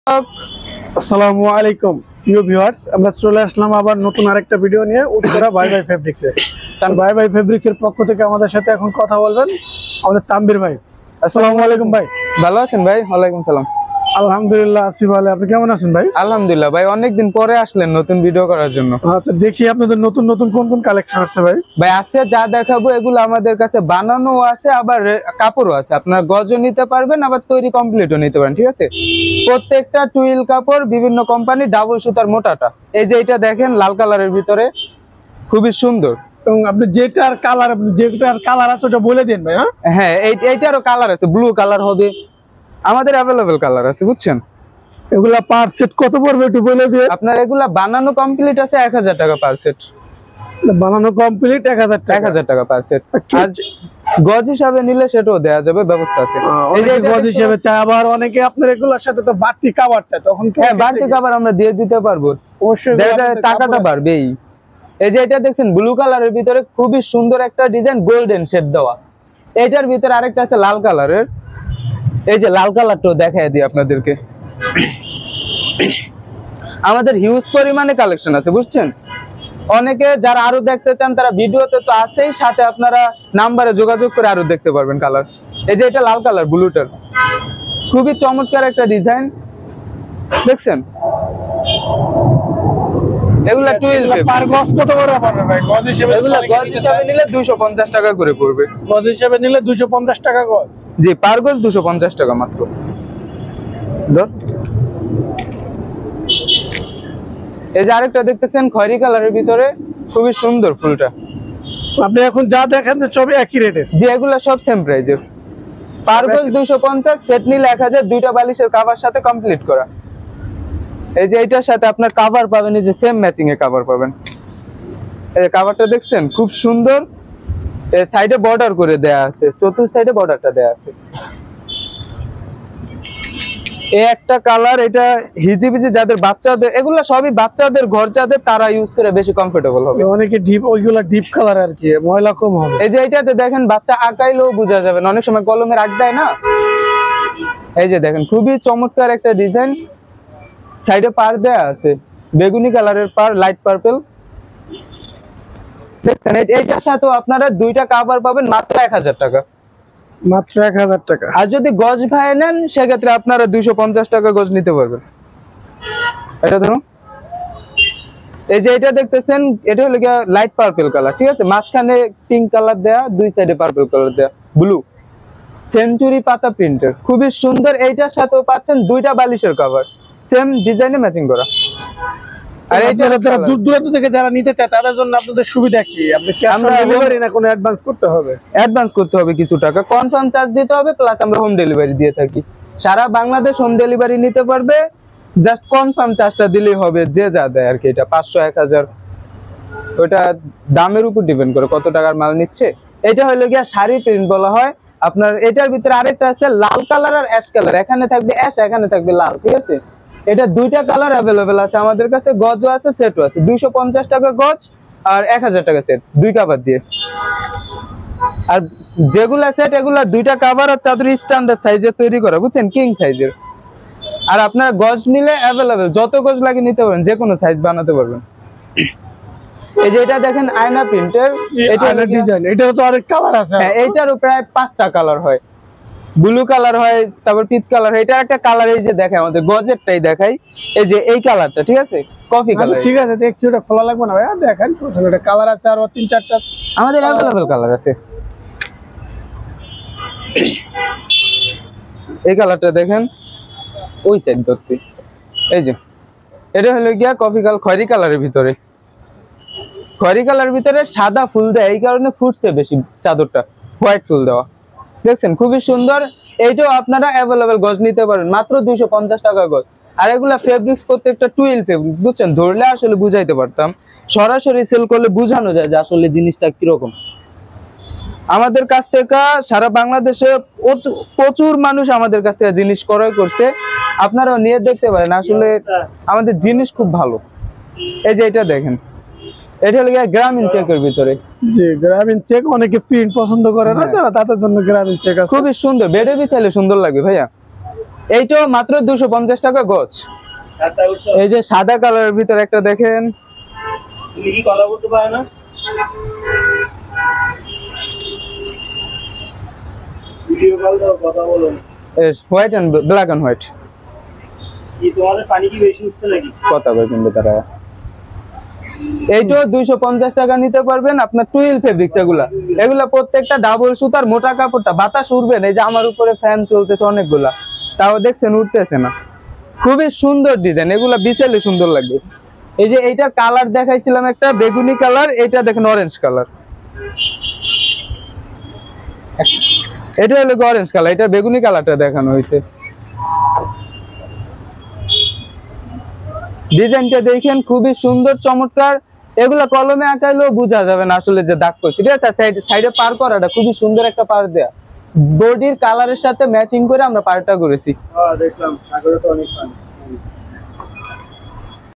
আসসালামু আলাইকুম প্রিয় ভিউয়ার্স, আমরা চলে আসলাম আবার নতুন আরেকটা ভিডিও নিয়ে উত্তরা ভাই ভাই ফেব্রিক্সে। ভাই ভাই ফেব্রিক্সের পক্ষ থেকে আমাদের সাথে এখন কথা বলবেন আমাদের তানভীর ভাই। আসসালামু আলাইকুম ভাই। ভালো আছেন ভাই? ওয়ালাইকুম সালাম। আলহামদুলিল্লাহ আছি ভালো, আপনি কেমন আছেন ভাই? আলহামদুলিল্লাহ ভাই, অনেকদিন পরে আসলেন নতুন ভিডিও করার জন্য। আচ্ছা, দেখি আপনাদের নতুন নতুন কোন কোন কালেকশন আসছে ভাই। ভাই আজকে যা দেখাবো এগুলো আমাদের কাছে বানানো আছে, আবার কাপড়ও আছে। আপনার গজও নিতে পারবেন, আবার তৈরি কমপ্লিটও নিতে পারেন, ঠিক আছে? প্রত্যেকটা টুইল কাপড়, বিভিন্ন কোম্পানি, ডাবল সুতার মোটাটা। এই যে এটা দেখেন লাল কালারের ভিতরে, খুবই সুন্দর। এবং আপনি যেটার কালার আছে ওটা বলে দিন ভাই। হ্যাঁ, এইটারও কালার আছে, ব্লু কালার হবে, আমাদের অ্যাভেলেবেল কালার আছে, বুঝছেন? এগুলা পার সেট কত পড়বে একটু বলে দিয়ে। আপনার এগুলা বানানো কমপ্লিট আছে 1000 টাকা পার সেট। বানানো কমপ্লিট 1000 টাকা। 1000 টাকা পার সেট। আর গজ হিসাবে নিলে সেটাও দেয়া যাবে, ব্যবস্থা আছে। এই যে গজ হিসেবে চাই, আবার অনেকে আপনার এগুলোর সাথে তো বাড়তি কভার চায়, তখন হ্যাঁ বাড়তি কভার আমরা দিয়ে দিতে পারবো, অবশ্যই টাকাটা বাড়বেই। এই যে এটা দেখছেন ব্লু কালারের ভিতরে খুবই সুন্দর একটা ডিজাইন, গোল্ডেন শেড দেওয়া। এটার ভিতরে আরেকটা আছে লাল কালারের। এই যে লাল কালারটাও দেখায় দিই আপনাদেরকে। আমাদের হিউজ পরিমাণে কালেকশন আছে, বুঝছেন? অনেকে যারা আরো দেখতে চান তারা ভিডিওতে তো আছেই, সাথে আপনারা নাম্বারে যোগাযোগ করে আরো দেখতে পারবেন কালার। এই যে এটা লাল কালার, ব্লুটার খুবই চমৎকার একটা ডিজাইন, দেখছেন? এগুলা 12 পার গজ কত করে পড়বে ভাই? গজ হিসেবে এগুলা গজ হিসাবে নিলে 250 টাকা করে পড়বে। গজ হিসেবে নিলে 250 টাকা গজ। জি, পার গজ 250 টাকা মাত্র। এই যে আরেকটা দেখতেছেন খয়েরি কালারের ভিতরে, খুবই সুন্দর ফুলটা। আপনি এখন যা দেখেন সবই একই রেটের। জি, এগুলা সব সেম প্রাইজের। পার গজ 250, সেট নিলে 1000, দুইটা বালিশের কভার সাথে কমপ্লিট করা। এই যে এটার সাথে আপনার কভার পাবেন, এই যে সেম ম্যাচিং এ কভার পাবেন। এই যে কভারটা দেখছেন খুব সুন্দর, এই সাইডে বর্ডার করে দেয়া আছে, চতুর্থ সাইডে বর্ডারটা দেয়া আছে। এই একটা কালার, এটা হিজিবিজি যাদের বাচ্চাদের, এগুলা সবই বাচ্চাদের ঘর যাদের, তারা ইউজ করে বেশি কমফোর্টেবল হবে। অনেকে ডিপ, ওইগুলা ডিপ কালার আর কি, ময়লা কম হবে। এই যে এটাতে দেখেন বাচ্চা আঁকাইলেও বোঝা যাবে না, অনেক সময় কলমের আঁক দেয় না। এই যে দেখেন খুবই চমৎকার একটা ডিজাইন, সাইডে পার দেয়া আছে, বেগুনি কালারের পার, লাইট পার্পল। দেখছেন এইটার সাথে আপনারা দুইটা কভার পাবেন মাত্র 1000 টাকা। মাত্র 1000 টাকা। আর যদি গজ ভাই নেন সেক্ষেত্রে আপনারা 250 টাকা গজ নিতে পারবেন। এটা ধরুন, এই যে এটা দেখতেছেন, এটা হলো গিয়ে লাইট পার্পল কালার, ঠিক আছে? মাঝখানে পিঙ্ক কালার দেয়া, দুই সাইডে পার্পল কালার দেয়া, ব্লু সেঞ্চুরি পাতা প্রিন্টের, খুবই সুন্দর। এইটার সাথেও পাচ্ছেন দুইটা বালিশের কভার, সেম ডিজাইনে ম্যাচিং করা। আর এইটা দূর দূরান্ত থেকে যারা নিতে চায় তাদের জন্য আপনাদের সুবিধা কি? আপনি ক্যাশ অন ডেলিভারি না কোনো অ্যাডভান্স করতে হবে? অ্যাডভান্স করতে হবে কিছু টাকা, কনফার্ম চার্জ দিতে হবে, প্লাস আমরা হোম ডেলিভারি দিয়ে থাকি। সারা বাংলাদেশ হোম ডেলিভারি নিতে পারবে, জাস্ট কনফার্ম চার্জটা দিলেই হবে। যে যা দেয় আর কি, এটা 500 1000 ওটা দামের উপর ডিপেন্ড করে কত টাকার মাল নিচ্ছে। এটা হলো গিয়া শাড়ি প্রিন্ট বলা হয়। আপনার এটার ভিতরে আরেকটা আছে লাল কালার আর অ্যাশ কালার, এখানে থাকবে অ্যাশ, এখানে থাকবে লাল, ঠিক আছে? এটা দুইটা কালার অ্যাভেলেবেল আছে আমাদের কাছে, গজও আছে, সেটও আছে। 250 টাকা গজ আর 1000 টাকা সেট, দুই কাভার দিয়ে। আর যেগুলা সেট এগুলা দুইটা কাভার আর চাদর স্ট্যান্ডার্ড সাইজের তৈরি করা, বুঝছেন? কিং সাইজের। আর আপনার গজ নিলে অ্যাভেলেবেল, যত গজ লাগে নিতে পারবেন, যে কোনো সাইজ বানাতে পারবেন। এই যে এটা দেখেন আয়না প্রিন্টের, এটা ডিজাইন, এটারও তো আরেক কালার আছে। হ্যাঁ, এইটারও প্রায় 5টা কালার হয়, ব্লু কালার হয়, তারপর পিচ কালার হয়। এটা একটা কালার, এই যে দেখে আমাদের গজেরটাই দেখাই, এই যে এই কালারটা, ঠিক আছে? Coffee colour. ঠিক আছে, দেখছি, ওটা খোলা লাগবে না ভাই। দেখেন ওটা কালার আছে আর 3-4টা আমাদের অ্যাভেলেবল কালার আছে। এই কালারটা দেখেন, ওই সাইড ধরতে, এই যে এটা হলো গিয়া কফি কালার, খয়েরি কালারের ভিতরে, খয়েরি কালারের ভিতরে সাদা ফুল দেয়, এই কারণে ফুটছে বেশি চাদরটা, হোয়াইট ফুল দেওয়া। দেখছেন খুবই সুন্দর। এইটাও আপনারা অ্যাভেলেবেল গজ নিতে পারেন মাত্র 250 টাকা গজ। আর এগুলা ফেব্রিক্স প্রত্যেকটা টুইল ফেব্রিক্স, বুঝছেন? ধরলে আসলে বুঝাইতে পারতাম, সরাসরি সেল করলে বোঝানো যায় যে আসলে জিনিসটা কিরকম। আমাদের কাছ থেকে সারা বাংলাদেশে প্রচুর মানুষ আমাদের কাছ থেকে জিনিস ক্রয় করছে, আপনারাও নিয়ে দেখতে পারেন, আসলে আমাদের জিনিস খুব ভালো। এই যে এটা দেখেন, এটা হলো গ্রামীণ চেকের ভিতরে। জি, গ্রামীণ চেক অনেকে প্রিন্ট পছন্দ করে না, তারা তাদের জন্য গ্রামীণ চেক আছে। খুবই সুন্দর, বেডে বিছাইলে সুন্দর লাগবে ভাইয়া। এইটাও মাত্র 250 টাকা গজ। এই যে সাদা কালারের ভিতরে একটা দেখেন, তুমি কি কথা বলতে পারো না? ভিডিও কল দাও, কথা বলো। White and black and white. কি তোমাদের পানি কি বেশি উঠছে নাকি? কথা বলবেন তারা। এইটাও 250 টাকা নিতে পারবেন আপনার টুইল ফেব্রিক্স। এগুলা প্রত্যেকটা ডাবল সুতার মোটা কাপড়টা, বাতাস উঠবে না। এই যে আমার উপরে ফ্যান চলতেছে অনেকগুলা, তাও দেখছেন উঠতেছে না। খুবই সুন্দর ডিজাইন, এগুলা বিশালে সুন্দর লাগবে। এই যে এইটার কালার দেখাইছিলাম একটা বেগুনি কালার, এটা দেখেন অরেঞ্জ কালার। এটা হলো অরেঞ্জ কালার, এটা বেগুনি কালারটা দেখানো হয়েছে। ডিজাইনটা দেখেন খুবই সুন্দর চমৎকার। এগুলা কলমে আঁকাইলেও বোঝা যাবে না আসলে যে দাগ করছে। ঠিক আছে, সাইডে পার করাটা খুবই সুন্দর একটা পার দেয়া, বডির কালারের সাথে ম্যাচিং করে আমরা পারটা করেছি। দেখলাম সাগরে তো অনেক পানি।